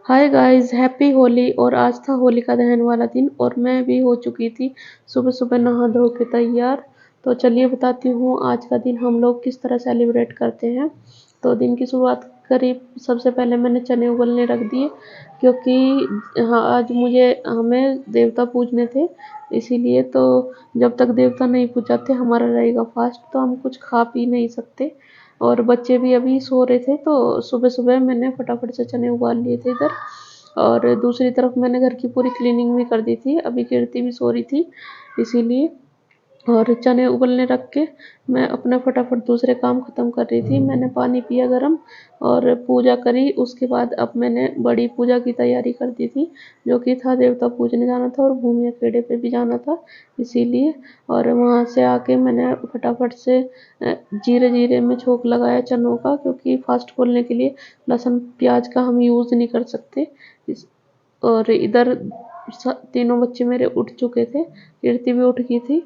Hi guys, happy Holi. और आज था होलिका दहन वाला दिन और मैं भी हो चुकी थी सुबह सुबह नहा धो के तैयार। तो चलिए बताती हूँ आज का दिन हम लोग किस तरह सेलिब्रेट करते हैं। तो दिन की शुरुआत करीब सबसे पहले मैंने चने उबलने रख दिए, क्योंकि हाँ आज हमें देवता पूजने थे, इसीलिए। तो जब तक देवता नहीं पूजाते हमारा रहेगा फास्ट, तो हम कुछ खा पी नहीं सकते। और बच्चे भी अभी सो रहे थे, तो सुबह सुबह मैंने फटाफट से चने उबाल लिए थे इधर। और दूसरी तरफ मैंने घर की पूरी क्लीनिंग भी कर दी थी, अभी कीर्ति भी सो रही थी इसीलिए। और चने उबलने रख के मैं अपना फटाफट दूसरे काम ख़त्म कर रही थी। मैंने पानी पिया गरम और पूजा करी। उसके बाद अब मैंने बड़ी पूजा की तैयारी कर दी थी, जो कि था देवता पूजने जाना था और भूमि खेड़े पे भी जाना था इसीलिए। और वहाँ से आके मैंने फटाफट से जीरे जीरे में छोंक लगाया चनों का, क्योंकि फास्ट खोलने के लिए लहसुन प्याज का हम यूज़ नहीं कर सकते। और इधर तीनों बच्चे मेरे उठ चुके थे, कीर्ति भी उठ गई थी।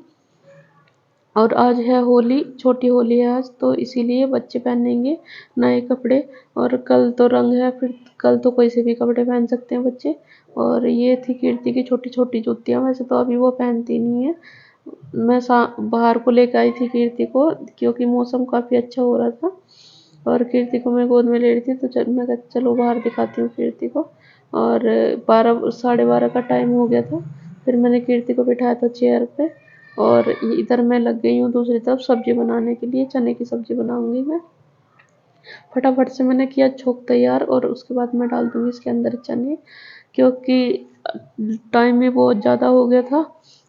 और आज है होली, छोटी होली है आज, तो इसीलिए बच्चे पहनेंगे नए कपड़े। और कल तो रंग है, फिर कल तो कोई से भी कपड़े पहन सकते हैं बच्चे। और ये थी कीर्ति की छोटी छोटी जूतियाँ, वैसे तो अभी वो पहनती नहीं है। मैं बाहर को लेकर आई थी कीर्ति को, क्योंकि मौसम काफ़ी अच्छा हो रहा था और कीर्ति को मैं गोद में ले रही थी। तो मैं कहा चलो बाहर दिखाती हूँ कीर्ति को। और 12 साढ़े 12 का टाइम हो गया था, फिर मैंने कीर्ति को बिठाया था चेयर पे। और इधर मैं लग गई हूँ दूसरी तरफ सब्जी बनाने के लिए, चने की सब्जी बनाऊंगी मैं। फटाफट से मैंने किया छोंक तैयार और उसके बाद मैं डाल दूंगी इसके अंदर चने, क्योंकि टाइम भी बहुत ज़्यादा हो गया था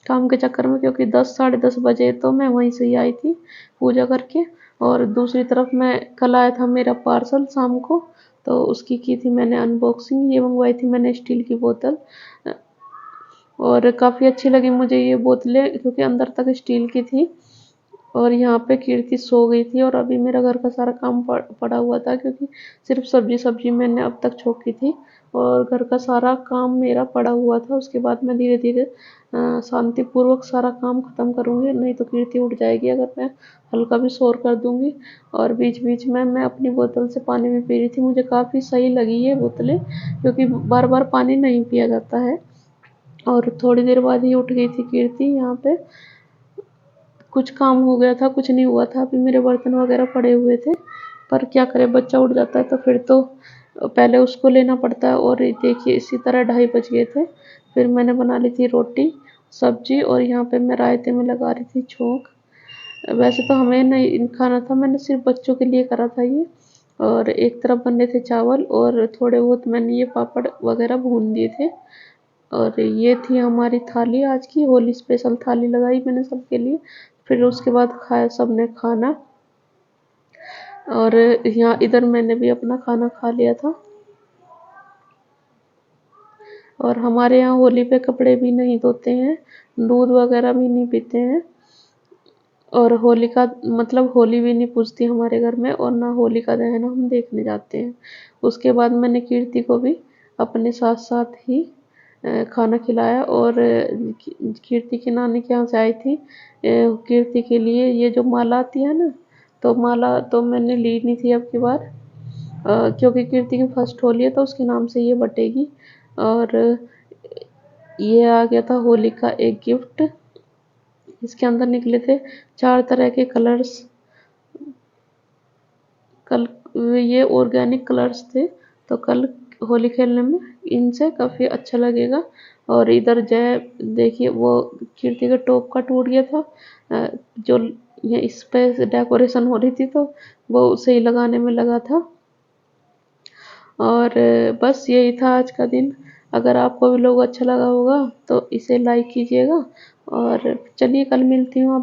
काम के चक्कर में, क्योंकि 10 साढ़े 10 बजे तो मैं वहीं से ही आई थी पूजा करके। और दूसरी तरफ मैं कल आया था मेरा पार्सल शाम को, तो उसकी की थी मैंने अनबॉक्सिंग। ये मंगवाई थी मैंने स्टील की बोतल, और काफ़ी अच्छी लगी मुझे ये बोतलें, क्योंकि अंदर तक स्टील की थी। और यहाँ पे कीर्ति सो गई थी और अभी मेरा घर का सारा काम पड़ा हुआ था, क्योंकि सिर्फ सब्जी मैंने अब तक छोकी थी और घर का सारा काम मेरा पड़ा हुआ था। उसके बाद मैं धीरे धीरे शांतिपूर्वक सारा काम ख़त्म करूँगी, नहीं तो कीर्ति उठ जाएगी अगर मैं हल्का भी शोर कर दूँगी। और बीच बीच में मैं अपनी बोतल से पानी भी पी रही थी। मुझे काफ़ी सही लगी ये बोतलें, क्योंकि बार बार पानी नहीं पिया जाता है। और थोड़ी देर बाद ही उठ गई थी कीर्ति। यहाँ पे कुछ काम हो गया था, कुछ नहीं हुआ था, अभी मेरे बर्तन वगैरह पड़े हुए थे। पर क्या करे, बच्चा उठ जाता है तो फिर तो पहले उसको लेना पड़ता है। और देखिए इसी तरह 2:30 बज गए थे। फिर मैंने बना ली थी रोटी सब्जी, और यहाँ पे मैं रायते में लगा रही थी छोंक। वैसे तो हमें नहीं खाना था, मैंने सिर्फ बच्चों के लिए करा था ये। और एक तरफ बने थे चावल और थोड़े बहुत मैंने ये पापड़ वगैरह भून दिए थे। और ये थी हमारी थाली, आज की होली स्पेशल थाली लगाई मैंने सबके लिए। फिर उसके बाद खाया सबने खाना। और यहाँ इधर मैंने भी अपना खाना खा लिया था। और हमारे यहाँ होली पे कपड़े भी नहीं धोते हैं, दूध वगैरह भी नहीं पीते हैं। और होली का मतलब होली भी नहीं पूजती हमारे घर में, और ना होली का दहन हम देखने जाते हैं। उसके बाद मैंने कीर्ति को भी अपने साथ साथ ही खाना खिलाया। और कीर्ति की नानी के यहाँ से आई थी कीर्ति के लिए ये जो माला आती है ना, तो माला तो मैंने ली नहीं थी अब की बार, क्योंकि कीर्ति की फर्स्ट होली है तो उसके नाम से ये बटेगी। और ये आ गया था होली का एक गिफ्ट, इसके अंदर निकले थे 4 तरह के कलर्स। कल ये ऑर्गेनिक कलर्स थे, तो कल होली खेलने में इनसे काफ़ी अच्छा लगेगा। और इधर जय देखिए वो कीर्ति के टॉप का टूट गया था, जो ये इस पे डेकोरेशन हो रही थी तो वो उसे ही लगाने में लगा था। और बस यही था आज का दिन। अगर आपको भी लोग अच्छा लगा होगा तो इसे लाइक कीजिएगा। और चलिए कल मिलती हूँ।